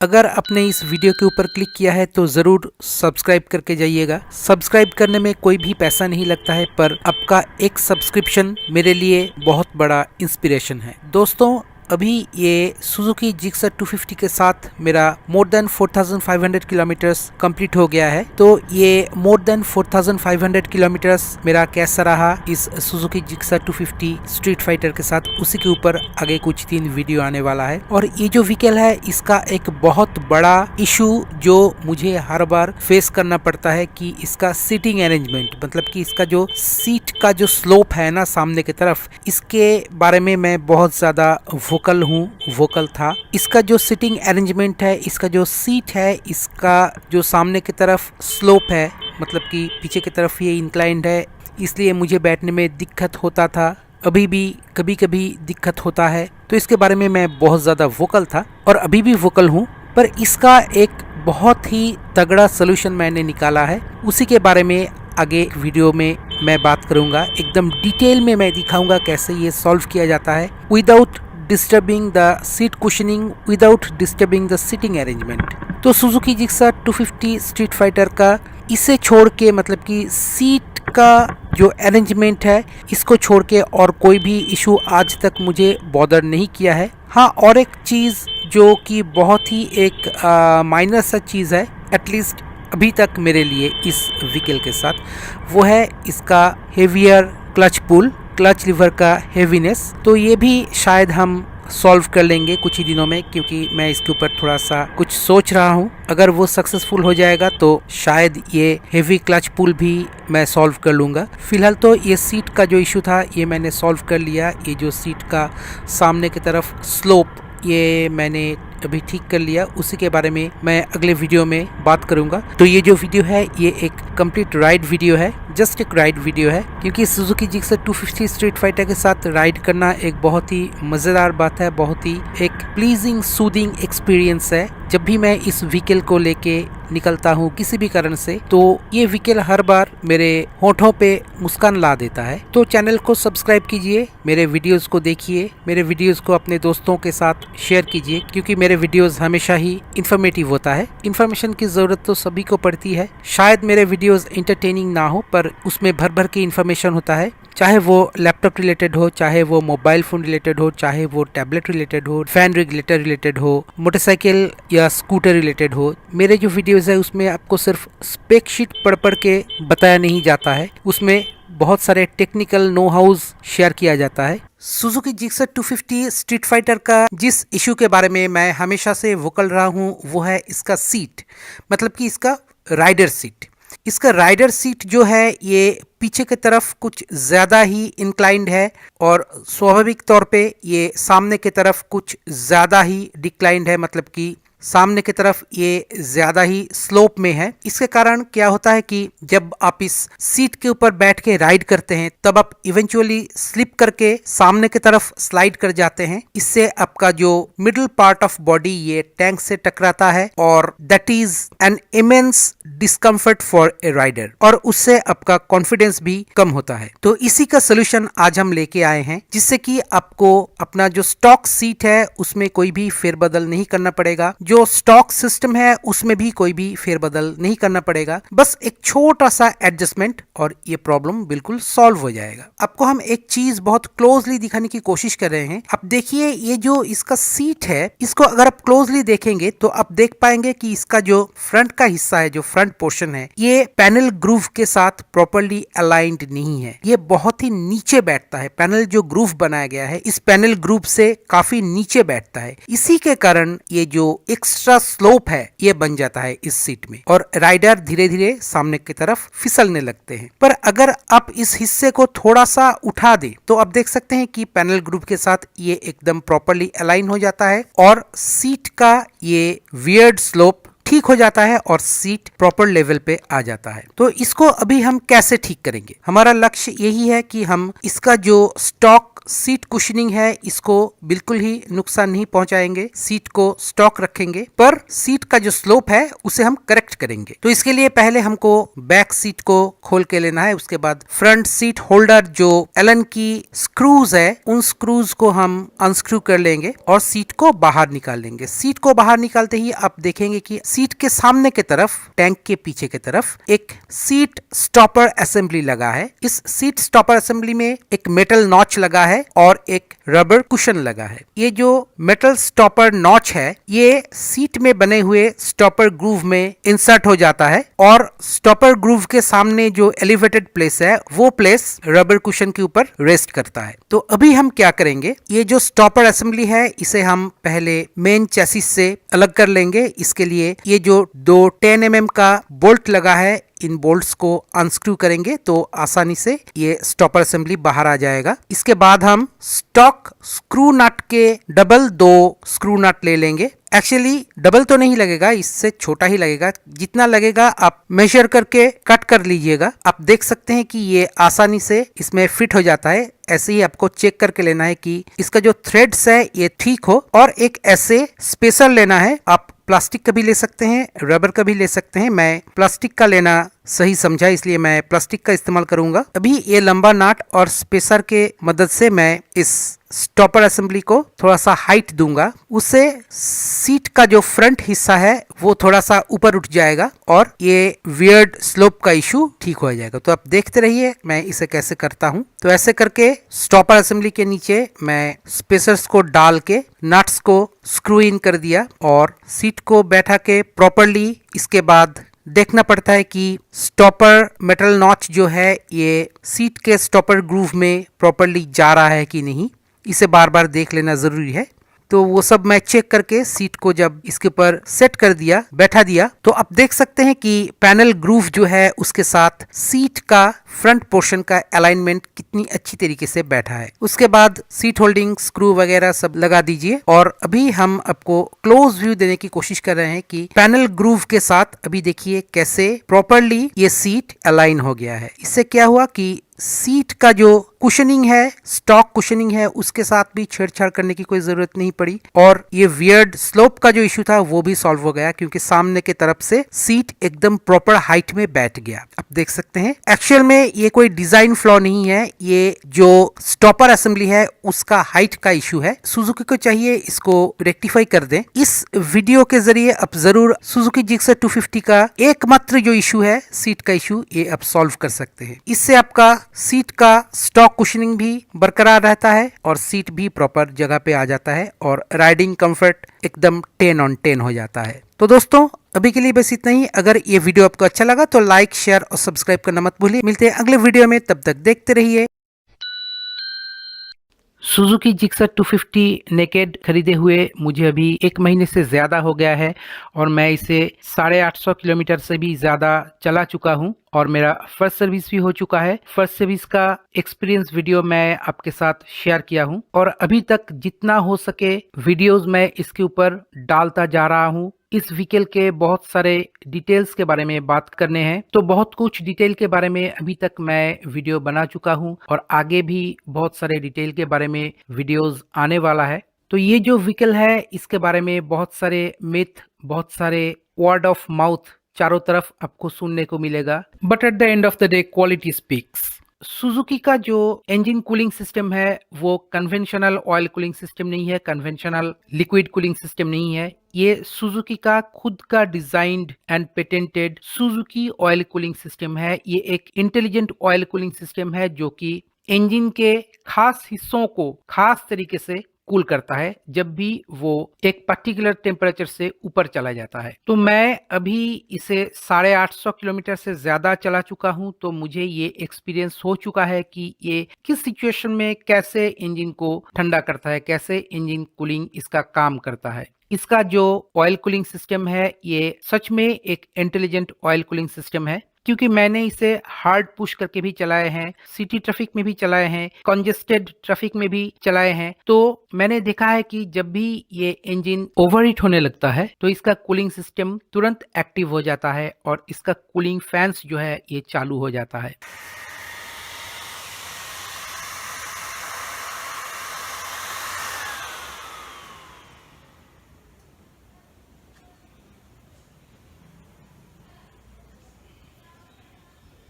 अगर आपने इस वीडियो के ऊपर क्लिक किया है तो ज़रूर सब्सक्राइब करके जाइएगा। सब्सक्राइब करने में कोई भी पैसा नहीं लगता है, पर आपका एक सब्सक्रिप्शन मेरे लिए बहुत बड़ा इंस्पिरेशन है। दोस्तों, अभी ये सुजुकी जिक्सर 250 के साथ मेरा मोर देन 4500 किलोमीटर्स कंप्लीट हो गया है। तो ये मोर देन 4500 किलोमीटर्स मेरा कैसा रहा इस सुजुकी जिक्सर 250 स्ट्रीट फाइटर के साथ, उसी के ऊपर आगे कुछ 3 वीडियो आने वाला है। और ये जो व्हीकल है इसका एक बहुत बड़ा इशू जो मुझे हर बार फेस करना पड़ता है कि इसका सीटिंग अरेंजमेंट, मतलब कि इसका जो सीट का जो स्लोप है ना सामने की तरफ, इसके बारे में मैं बहुत ज्यादा वोकल था। इसका जो सिटिंग अरेंजमेंट है, इसका जो सीट है, इसका जो सामने की तरफ स्लोप है, मतलब कि पीछे की तरफ ये इंक्लाइंड है, इसलिए मुझे बैठने में दिक्कत होता था। अभी भी कभी कभी दिक्कत होता है। तो इसके बारे में मैं बहुत ज़्यादा वोकल था और अभी भी वोकल हूँ। पर इसका एक बहुत ही तगड़ा सोल्यूशन मैंने निकाला है, उसी के बारे में आगे वीडियो में मैं बात करूँगा। एकदम डिटेल में मैं दिखाऊँगा कैसे ये सॉल्व किया जाता है without disturbing the seat cushioning, without disturbing the seating arrangement. तो सुजुकी जिक्सर 250 स्ट्रीट फाइटर का इसे छोड़ के, मतलब कि सीट का जो अरेंजमेंट है इसको छोड़ के और कोई भी इशू आज तक मुझे बॉदर नहीं किया है। हाँ, और एक चीज़ जो कि बहुत ही एक माइनर सा चीज़ है एटलीस्ट अभी तक मेरे लिए इस व्हीकल के साथ, वो है इसका हेवियर क्लच पुल, क्लच लीवर का हेवीनेस। तो ये भी शायद हम सॉल्व कर लेंगे कुछ ही दिनों में, क्योंकि मैं इसके ऊपर थोड़ा सा कुछ सोच रहा हूँ। अगर वो सक्सेसफुल हो जाएगा तो शायद ये हेवी क्लच पुल भी मैं सॉल्व कर लूँगा। फिलहाल तो ये सीट का जो इशू था ये मैंने सॉल्व कर लिया। ये जो सीट का सामने की तरफ स्लोप, ये मैंने अभी ठीक कर लिया। उसी के बारे में मैं अगले वीडियो में बात करूंगा। तो ये जो वीडियो है ये एक कंप्लीट राइड वीडियो है, जस्ट एक राइड वीडियो है, क्योंकि सुजुकी जिक्सर 250 स्ट्रीट फाइटर के साथ राइड करना एक बहुत ही मज़ेदार बात है, बहुत ही एक प्लीजिंग सूदिंग एक्सपीरियंस है। जब भी मैं इस व्हीकल को लेके निकलता हूँ किसी भी कारण से, तो ये व्हीकल हर बार मेरे होठों पे मुस्कान ला देता है। तो चैनल को सब्सक्राइब कीजिए, मेरे वीडियोस को देखिए, मेरे वीडियोस को अपने दोस्तों के साथ शेयर कीजिए, क्योंकि मेरे वीडियोस हमेशा ही इंफॉर्मेटिव होता है। इंफॉर्मेशन की जरूरत तो सभी को पड़ती है। शायद मेरे वीडियोस एंटरटेनिंग ना हो, पर उसमें भर भर के इंफॉर्मेशन होता है, चाहे वो लैपटॉप रिलेटेड हो, चाहे वो मोबाइल फोन रिलेटेड हो, चाहे वो टैबलेट रिलेटेड हो, फैन रेगुलेटर रिलेटेड हो, मोटरसाइकिल या स्कूटर रिलेटेड हो। मेरे जो वीडियोस है उसमें आपको सिर्फ स्पेक शीट पढ़ पढ़ के बताया नहीं जाता है, उसमें बहुत सारे टेक्निकल नो हाउस शेयर किया जाता है। सुजुकी जिक्सर 250 स्ट्रीट फाइटर का जिस इशू के बारे में मैं हमेशा से वोकल रहा हूँ वो है इसका सीट, मतलब कि इसका राइडर सीट। इसका राइडर सीट जो है ये पीछे की तरफ कुछ ज़्यादा ही इंक्लाइंड है और स्वाभाविक तौर पे ये सामने की तरफ कुछ ज़्यादा ही डिक्लाइंड है, मतलब कि सामने की तरफ ये ज्यादा ही स्लोप में है। इसके कारण क्या होता है कि जब आप इस सीट के ऊपर बैठ के राइड करते हैं तब आप इवेंचुअली स्लिप करके सामने की तरफ स्लाइड कर जाते हैं। इससे आपका जो मिडिल पार्ट ऑफ बॉडी ये टैंक से टकराता है और that is an immense discomfort for a rider, और उससे आपका कॉन्फिडेंस भी कम होता है। तो इसी का सोल्यूशन आज हम लेके आए हैं, जिससे कि आपको अपना जो स्टॉक सीट है उसमें कोई भी फेरबदल नहीं करना पड़ेगा, जो स्टॉक सिस्टम है उसमें भी कोई भी फेरबदल नहीं करना पड़ेगा। बस एक छोटा सा एडजस्टमेंट और ये प्रॉब्लम बिल्कुल सॉल्व हो जाएगा। आपको हम एक चीज बहुत क्लोजली दिखाने की कोशिश कर रहे हैं। आप देखिए, ये जो इसका सीट है इसको अगर आप क्लोजली देखेंगे तो आप देख पाएंगे कि इसका जो फ्रंट का हिस्सा है, जो फ्रंट पोर्शन है, ये पैनल ग्रूव के साथ प्रॉपर्ली अलाइंड नहीं है। ये बहुत ही नीचे बैठता है। पैनल जो ग्रूव बनाया गया है इस पैनल ग्रूव से काफी नीचे बैठता है। इसी के कारण ये जो एक्स्ट्रा स्लोप है ये बन जाता है इस सीट में और राइडर धीरे धीरे सामने की तरफ फिसलने लगते हैं। पर अगर आप इस हिस्से को थोड़ा सा उठा दे तो आप देख सकते हैं कि पैनल ग्रुप के साथ ये एकदम प्रॉपर्ली अलाइन हो जाता है और सीट का ये वियर्ड स्लोप ठीक हो जाता है और सीट प्रॉपर लेवल पे आ जाता है। तो इसको अभी हम कैसे ठीक करेंगे? हमारा लक्ष्य यही है कि हम इसका जो स्टॉक सीट कुशनिंग है इसको बिल्कुल ही नुकसान नहीं पहुंचाएंगे, सीट को स्टॉक रखेंगे, पर सीट का जो स्लोप है उसे हम करेक्ट करेंगे। तो इसके लिए पहले हमको बैक सीट को खोल के लेना है, उसके बाद फ्रंट सीट होल्डर जो एलन की स्क्रूज है उन स्क्रूज को हम अनस्क्रू कर लेंगे और सीट को बाहर निकाल लेंगे। सीट को बाहर निकालते ही आप देखेंगे कि सीट के सामने की तरफ, टैंक के पीछे की तरफ एक सीट स्टॉपर असेंबली लगा है। इस सीट स्टॉपर असेंबली में एक मेटल नॉच लगा है और एक रबर कुशन लगा है। ये जो मेटल स्टॉपर नॉच है ये सीट में बने हुए स्टॉपर ग्रूव में इंसर्ट हो जाता है और स्टॉपर ग्रूव के सामने जो एलिवेटेड प्लेस है वो प्लेस रबर कुशन के ऊपर रेस्ट करता है। तो अभी हम क्या करेंगे, ये जो स्टॉपर असेंबली है इसे हम पहले मेन चैसिस से अलग कर लेंगे। इसके लिए ये जो दो 10 mm का बोल्ट लगा है इन बोल्ट्स को अनस्क्रू करेंगे तो आसानी से ये स्टॉपर असेंबली बाहर आ जाएगा। इसके बाद हम स्टॉक स्क्रू नट के डबल 2 स्क्रू नट ले लेंगे। एक्चुअली डबल तो नहीं लगेगा, इससे छोटा ही लगेगा, जितना लगेगा आप मेजर करके कट कर लीजिएगा। आप देख सकते हैं कि ये आसानी से इसमें फिट हो जाता है। ऐसे ही आपको चेक करके लेना है कि इसका जो थ्रेड्स है ये ठीक हो, और एक ऐसे स्पेसर लेना है। आप प्लास्टिक का भी ले सकते हैं, रबर का भी ले सकते हैं। मैं प्लास्टिक का लेना सही समझा इसलिए मैं प्लास्टिक का इस्तेमाल करूंगा। अभी ये लंबा नाट और स्पेसर के मदद से मैं इस स्टॉपर असेंबली को थोड़ा सा हाइट दूंगा, उससे सीट का जो फ्रंट हिस्सा है वो थोड़ा सा ऊपर उठ जाएगा और ये वियर्ड स्लोप का इशू ठीक हो जाएगा। तो आप देखते रहिए मैं इसे कैसे करता हूँ। तो ऐसे करके स्टॉपर असेंबली के नीचे मैं स्पेसर्स को डाल के नट्स को स्क्रू इन कर दिया और सीट को बैठा के प्रॉपरली इसके बाद देखना पड़ता है कि स्टॉपर मेटल नॉच जो है ये सीट के स्टॉपर ग्रूव में प्रॉपरली जा रहा है कि नहीं, इसे बार बार देख लेना जरूरी है। तो वो सब मैं चेक करके सीट को जब इसके ऊपर सेट कर दिया, बैठा दिया, तो आप देख सकते हैं कि पैनल ग्रूव जो है उसके साथ सीट का फ्रंट पोर्शन का अलाइनमेंट कितनी अच्छी तरीके से बैठा है। उसके बाद सीट होल्डिंग स्क्रू वगैरह सब लगा दीजिए और अभी हम आपको क्लोज व्यू देने की कोशिश कर रहे हैं कि पैनल ग्रूव के साथ अभी देखिए कैसे प्रॉपरली ये सीट अलाइन हो गया है। इससे क्या हुआ कि सीट का जो कुशनिंग है, स्टॉक कुशनिंग है, उसके साथ भी छेड़छाड़ करने की कोई जरूरत नहीं पड़ी और ये वियर्ड स्लोप का जो इशू था वो भी सॉल्व हो गया क्योंकि सामने की तरफ से सीट एकदम प्रॉपर हाइट में बैठ गया। आप देख सकते हैं एक्चुअल में ये कोई डिजाइन फ्लॉ नहीं है, ये जो स्टॉपर असेंबली है उसका हाइट का इशू है। सुजुकी को चाहिए इसको रेक्टिफाई कर दें। इस वीडियो के जरिए आप जरूर सुजुकी जिक्सर 250 का एकमात्र जो इशू है सीट का इशू, ये आप सॉल्व कर सकते हैं। इससे आपका सीट का स्टॉक कुशनिंग भी बरकरार रहता है और सीट भी प्रॉपर जगह पे आ जाता है और राइडिंग कंफर्ट एकदम 10 on 10 हो जाता है। तो दोस्तों अभी के लिए बस इतना ही। अगर ये वीडियो आपको अच्छा लगा तो लाइक, शेयर और सब्सक्राइब करना मत भूलिए। मिलते हैं अगले वीडियो में, तब तक देखते रहिए। सुजुकी जिक्सर 250 नेकेड खरीदे हुए मुझे अभी 1 महीने से ज़्यादा हो गया है और मैं इसे 850 किलोमीटर से भी ज़्यादा चला चुका हूं और मेरा फर्स्ट सर्विस भी हो चुका है। फर्स्ट सर्विस का एक्सपीरियंस वीडियो मैं आपके साथ शेयर किया हूं और अभी तक जितना हो सके वीडियोस मैं इसके ऊपर डालता जा रहा हूं। इस व्हीकल के बहुत सारे डिटेल्स के बारे में बात करने हैं, तो बहुत कुछ डिटेल के बारे में अभी तक मैं वीडियो बना चुका हूं और आगे भी बहुत सारे डिटेल के बारे में वीडियोस आने वाला है। तो ये जो व्हीकल है इसके बारे में बहुत सारे मिथ, बहुत सारे वर्ड ऑफ माउथ चारों तरफ आपको सुनने को मिलेगा, but at the end of the day quality speaks. Suzuki का जो इंजन कूलिंग सिस्टम है वो कन्वेंशनल ऑयल कूलिंग सिस्टम नहीं है, कन्वेंशनल लिक्विड कूलिंग सिस्टम नहीं है। ये सुजुकी का खुद का designed and patented Suzuki oil cooling system है। ये एक इंटेलिजेंट ऑयल कूलिंग सिस्टम है जो कि इंजन के खास हिस्सों को खास तरीके से कूल करता है जब भी वो एक पर्टिकुलर टेम्परेचर से ऊपर चला जाता है। तो मैं अभी इसे 850 किलोमीटर से ज्यादा चला चुका हूं, तो मुझे ये एक्सपीरियंस हो चुका है कि ये किस सिचुएशन में कैसे इंजन को ठंडा करता है, कैसे इंजन कूलिंग इसका काम करता है। इसका जो ऑयल कूलिंग सिस्टम है ये सच में एक इंटेलिजेंट ऑयल कूलिंग सिस्टम है, क्योंकि मैंने इसे हार्ड पुश करके भी चलाए हैं, सिटी ट्रैफिक में भी चलाए हैं, कंजेस्टेड ट्रैफिक में भी चलाए हैं। तो मैंने देखा है कि जब भी ये इंजन ओवरहीट होने लगता है तो इसका कूलिंग सिस्टम तुरंत एक्टिव हो जाता है और इसका कूलिंग फैंस जो है ये चालू हो जाता है।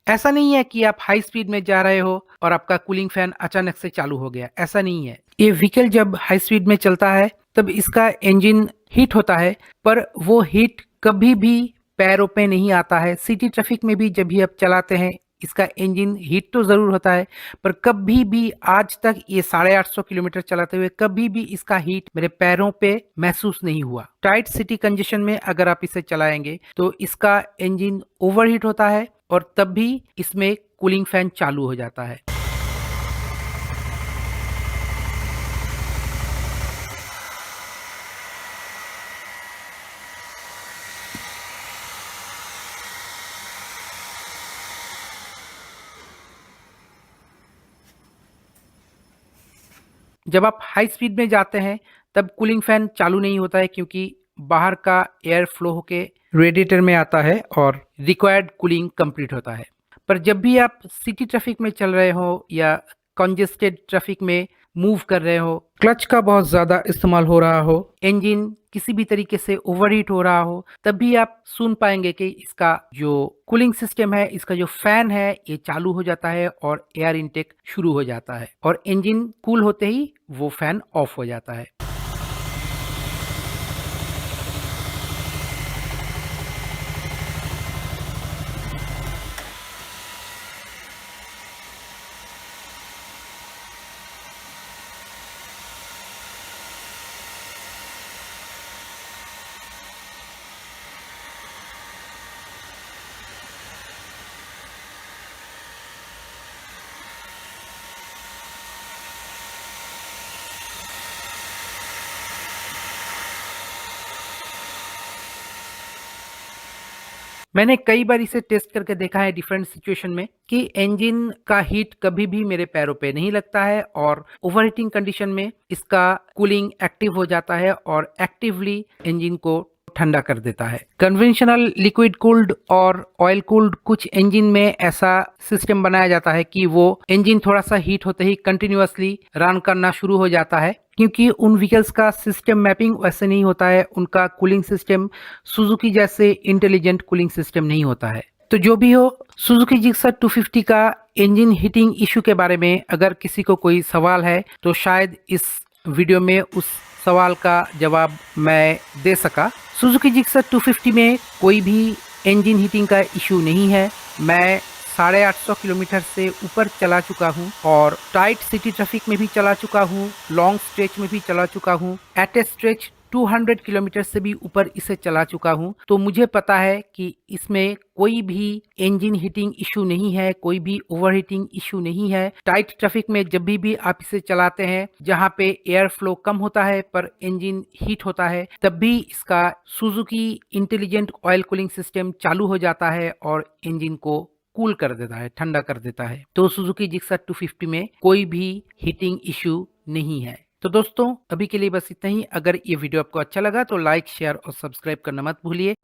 ऐसा नहीं है कि आप हाई स्पीड में जा रहे हो और आपका कूलिंग फैन अचानक से चालू हो गया, ऐसा नहीं है। ये व्हीकल जब हाई स्पीड में चलता है तब इसका इंजन हीट होता है, पर वो हीट कभी भी पैरों पे नहीं आता है। सिटी ट्रैफिक में भी जब भी आप चलाते हैं इसका इंजन हीट तो जरूर होता है, पर कभी भी आज तक ये 850 किलोमीटर चलाते हुए कभी भी इसका हीट मेरे पैरों पे महसूस नहीं हुआ। टाइट सिटी कंजेशन में अगर आप इसे चलाएंगे तो इसका इंजन ओवरहीट होता है और तब भी इसमें कूलिंग फैन चालू हो जाता है। जब आप हाई स्पीड में जाते हैं तब कूलिंग फैन चालू नहीं होता है, क्योंकि बाहर का एयर फ्लो होके रेडिएटर में आता है और रिक्वायर्ड कूलिंग कंप्लीट होता है। पर जब भी आप सिटी ट्रैफिक में चल रहे हो या कंजेस्टेड ट्रैफिक में मूव कर रहे हो, क्लच का बहुत ज़्यादा इस्तेमाल हो रहा हो, इंजन किसी भी तरीके से ओवरहीट हो रहा हो, तब भी आप सुन पाएंगे कि इसका जो कूलिंग सिस्टम है, इसका जो फैन है, ये चालू हो जाता है और एयर इनटेक शुरू हो जाता है और इंजन कूल होते ही वो फैन ऑफ हो जाता है। मैंने कई बार इसे टेस्ट करके देखा है डिफरेंट सिचुएशन में कि इंजन का हीट कभी भी मेरे पैरों पे नहीं लगता है और ओवरहीटिंग कंडीशन में इसका कूलिंग एक्टिव हो जाता है और एक्टिवली इंजन को ठंडा कर देता है। कन्वेंशनल लिक्विड कूल्ड और ऑयल कूल्ड कुछ इंजन में ऐसा सिस्टम बनाया जाता है कि वो इंजन थोड़ा सा हीट होते ही कंटिन्यूअसली रन करना शुरू हो जाता है, क्योंकि उन व्हीकल्स का सिस्टम मैपिंग वैसे नहीं होता है, उनका कूलिंग सिस्टम सुजुकी जैसे इंटेलिजेंट कूलिंग सिस्टम नहीं होता है। तो जो भी हो, सुजुकी जिक्सर 250 का इंजन हीटिंग इशू के बारे में अगर किसी को कोई सवाल है तो शायद इस वीडियो में उस सवाल का जवाब मैं दे सका। सुजुकी जिक्सर 250 में कोई भी इंजन हीटिंग का इशू नहीं है। मैं 850 किलोमीटर से ऊपर चला चुका हूँ और टाइट सिटी ट्रैफिक में भी चला चुका हूँ, लॉन्ग स्ट्रेच में भी चला चुका हूँ, एट ए स्ट्रेच 200 किलोमीटर से भी ऊपर इसे चला चुका हूँ। तो मुझे पता है कि इसमें कोई भी इंजन हीटिंग इशू नहीं है, कोई भी ओवरहीटिंग इशू नहीं है। टाइट ट्रैफिक में जब भी आप इसे चलाते हैं जहाँ पे एयर फ्लो कम होता है पर इंजन हीट होता है, तब भी इसका Suzuki intelligent oil cooling system चालू हो जाता है और इंजन को कूल कर देता है, ठंडा कर देता है। तो सुजुकी जिक्सर 250 में कोई भी हीटिंग इशू नहीं है। तो दोस्तों, अभी के लिए बस इतना ही। अगर ये वीडियो आपको अच्छा लगा तो लाइक, शेयर और सब्सक्राइब करना मत भूलिए।